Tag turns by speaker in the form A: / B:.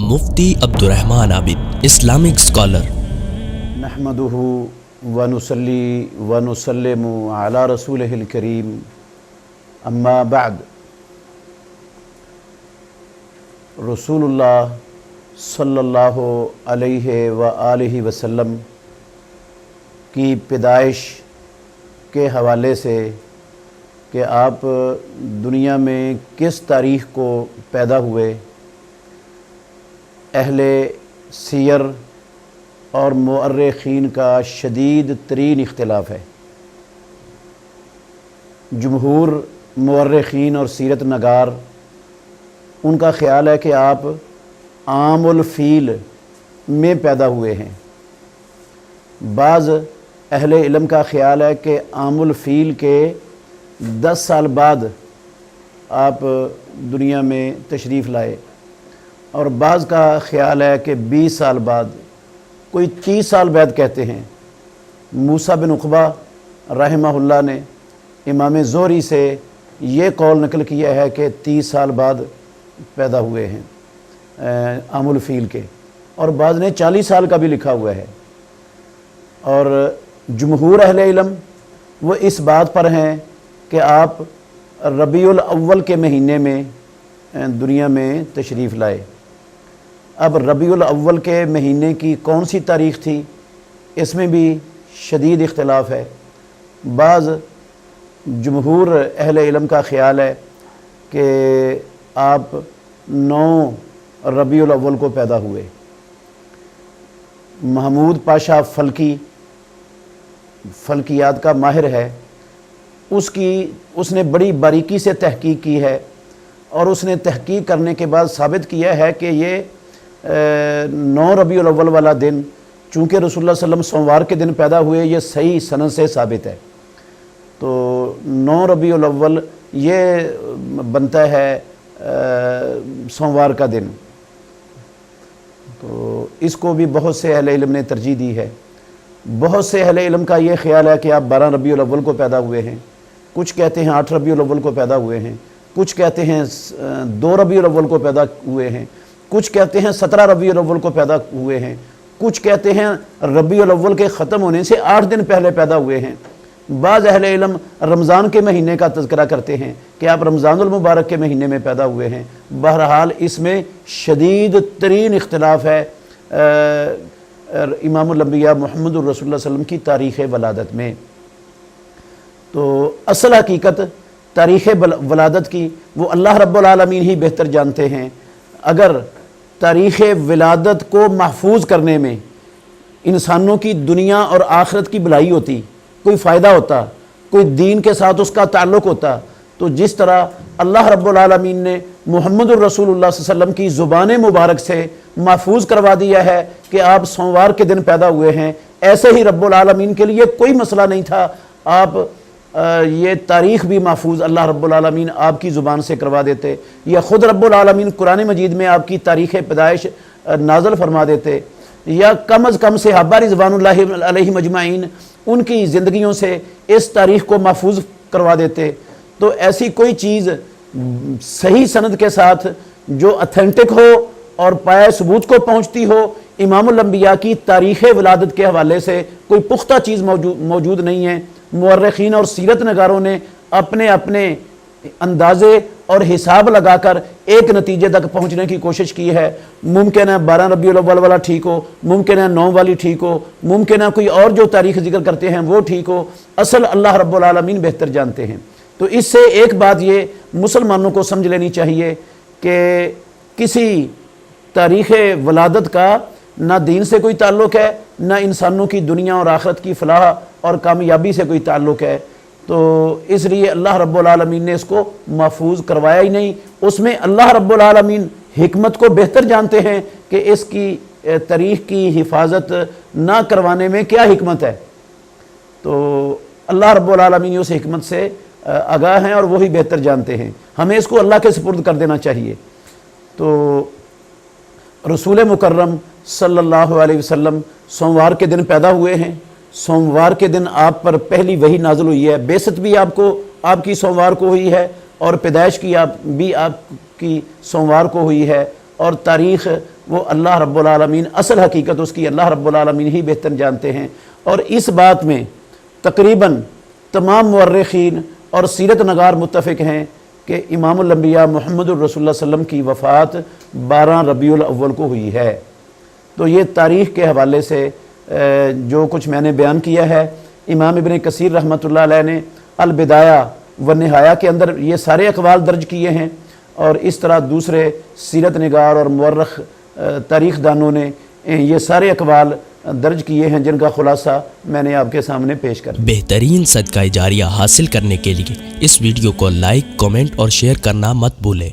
A: मुफ्ती Abdurrahman Abid Islamic scholar.
B: नहमदुहु व नुसल्ली व नुसल्लिमु अला रसूलिहिल करीम, अम्मा बाद। रसूलुल्लाह सल्लल्लाहु अलैहि व आलिहि वसल्लम की पैदाइश के हवाले से कि आप दुनिया में किस तारीख़ को पैदा हुए, अहले सीयर और मुअर्रिखीन का शदीद तरीन इख्तिलाफ है। जमहूर मुअर्रिखीन और सीरत नगार उनका ख़्याल है कि आप आमुल फ़ील में पैदा हुए हैं। बाज़ अहले इल्म का ख़्याल है कि आमुल फ़ील के 10 साल बाद आप दुनिया में तशरीफ़ लाए, और बाज़ का ख़्याल है कि 20 साल बाद, कोई 30 साल बाद कहते हैं। मूसा बिन उक़बा रहमहुल्लाह ने इमाम ज़ोहरी से ये कौल नकल किया है कि 30 साल बाद पैदा हुए हैं आमुल फ़ील के, और बाज़ ने 40 साल का भी लिखा हुआ है। और जमहूर अहले इल्म वो इस बात पर हैं कि आप रबीउल अव्वल के महीने में दुनिया में तशरीफ़ लाए। अब रबीउल अव्वल के महीने की कौन सी तारीख़ थी, इसमें भी शदीद इख्तिलाफ है। बाज़ जमहूर अहले इल्म का ख़्याल है कि आप 9 रबीउल अव्वल को पैदा हुए। महमूद पाशा फ़ल्कियात का माहिर है, उसने बड़ी बारीकी से तहकीक की है, और उसने तहकीक करने के बाद साबित किया है कि ये 9 रबीउल अव्वल वाला दिन, चूँकि रसूलुल्लाह सल्लल्लाहु अलैहि वसल्लम सोमवार के दिन पैदा हुए, ये सही सनद से साबित है। तो 9 रबीउल अव्वल ये बनता है सोमवार का दिन। तो इसको भी बहुत से अहले इल्म ने तरजीह दी है। बहुत से अहले इल्म का ये ख़्याल है कि आप 12 रबीउल अव्वल को पैदा हुए हैं, कुछ कहते हैं 8 रबीउल अव्वल को पैदा हुए हैं, कुछ कहते हैं 2 रबीउल अव्वल को पैदा हुए हैं, कुछ कहते हैं 17 रबीउल अव्वल को पैदा हुए हैं, कुछ कहते हैं रबीउल अव्वल के ख़त्म होने से 8 दिन पहले पैदा हुए हैं। बाज़ अहले इल्म रमज़ान के महीने का तज़किरा करते हैं कि आप रमज़ानुल मुबारक के महीने में पैदा हुए हैं। बहरहाल इसमें शदीद तरीन इख्तिलाफ है इमामुल अंबिया मुहम्मदुर रसूलुल्लाह सल्लल्लाहु अलैहि वसल्लम की तारीख़ वलादत में। तो असल हकीकत तारीख़ वलादत की वो अल्लाह रब्बुल आलमीन ही बेहतर जानते हैं। अगर तारीख़ विलादत को महफूज करने में इंसानों की दुनिया और आखिरत की भलाई होती, कोई फ़ायदा होता, कोई दीन के साथ उसका ताल्लुक़ होता, तो जिस तरह अल्लाह रब्बुल आलमीन ने मुहम्मदुर रसूलुल्लाह सल्लल्लाहु अलैहि वसल्लम की ज़ुबान मुबारक से महफूज करवा दिया है कि आप सोमवार के दिन पैदा हुए हैं, ऐसे ही रब्बुल आलमीन के लिए कोई मसला नहीं था। आप ये तारीख़ भी महफूज अल्लाह रब्बुल आलमीन आपकी ज़ुबान से करवा देते, या ख़ुद रब्बुल आलमीन कुरान मजीद में आपकी तारीख़ पैदाइश नाज़िल फरमा देते, या कम अज़ कम सहाबा रिज़वानुल्लाहि अलैहिम अजमाइन उनकी ज़िंदगियों से इस तारीख़ को महफूज करवा देते। तो ऐसी कोई चीज़ सही सनद के साथ जो अथेंटिक हो और पाए सबूत को पहुँचती हो, इमामुल अंबिया की तारीख़ विलादत के हवाले से कोई पुख्ता चीज़ मौजूद नहीं है। मुअर्रिखीन और सीरत नगारों ने अपने अपने अंदाज़े और हिसाब लगाकर एक नतीजे तक पहुँचने की कोशिश की है। मुमकिन है 12 रबीउल अव्वल वाला ठीक हो, मुमकिन है 9 वाली ठीक हो, मुमकिन है कोई और जो तारीख़ जिक्र करते हैं वो ठीक हो। असल अल्लाह रब्बुल आलमीन बेहतर जानते हैं। तो इससे एक बात ये मुसलमानों को समझ लेनी चाहिए कि किसी तारीख़ वलादत का ना दीन से कोई ताल्लुक़ है, ना इंसानों की दुनिया और आखिरत की फ़लाह और कामयाबी से कोई ताल्लुक़ है। तो इसलिए अल्लाह रब्बुल आलमीन ने इसको महफूज करवाया ही नहीं। उसमें अल्लाह रब्बुल आलमीन हिकमत को बेहतर जानते हैं कि इसकी तारीख़ की हिफाजत ना करवाने में क्या हिकमत है। तो अल्लाह रब्बुल आलमीन उस हिकमत से आगाह हैं और वही बेहतर जानते हैं। हमें इसको अल्लाह के सुपुर्द कर देना चाहिए। तो रसूल मुकर्रम सल्लल्लाहु अलैहि वसल्लम सोमवार के दिन पैदा हुए हैं। सोमवार के दिन आप पर पहली वही नाज़िल हुई है। बेसत भी आपकी सोमवार को हुई है, और पैदाइश की भी आपकी सोमवार को हुई है, اور تاریخ وہ اللہ رب العالمین، اصل حقیقت اس کی اللہ رب العالمین ہی بہتر جانتے ہیں۔ اور اس بات میں تقریباً تمام مورخین اور سیرت نگار متفق ہیں کہ امام الانبیاء محمد الرسول اللہ صلی اللہ علیہ وسلم کی وفات 12 ربیع الاول کو ہوئی ہے۔ تو یہ تاریخ کے حوالے سے جو کچھ میں نے بیان کیا ہے، امام ابن کثیر رحمۃ اللہ علیہ نے البدایہ والنہایہ کے اندر یہ سارے اقوال درج کیے ہیں، اور اس طرح دوسرے سیرت نگار اور مورخ تاریخ دانوں نے یہ سارے اقوال درج کیے ہیں، جن کا خلاصہ میں نے آپ کے سامنے پیش کر دیا۔
A: بہترین صدقہ جاریہ حاصل کرنے کے لیے اس ویڈیو کو لائک، کمنٹ اور شیئر کرنا مت بھولیں۔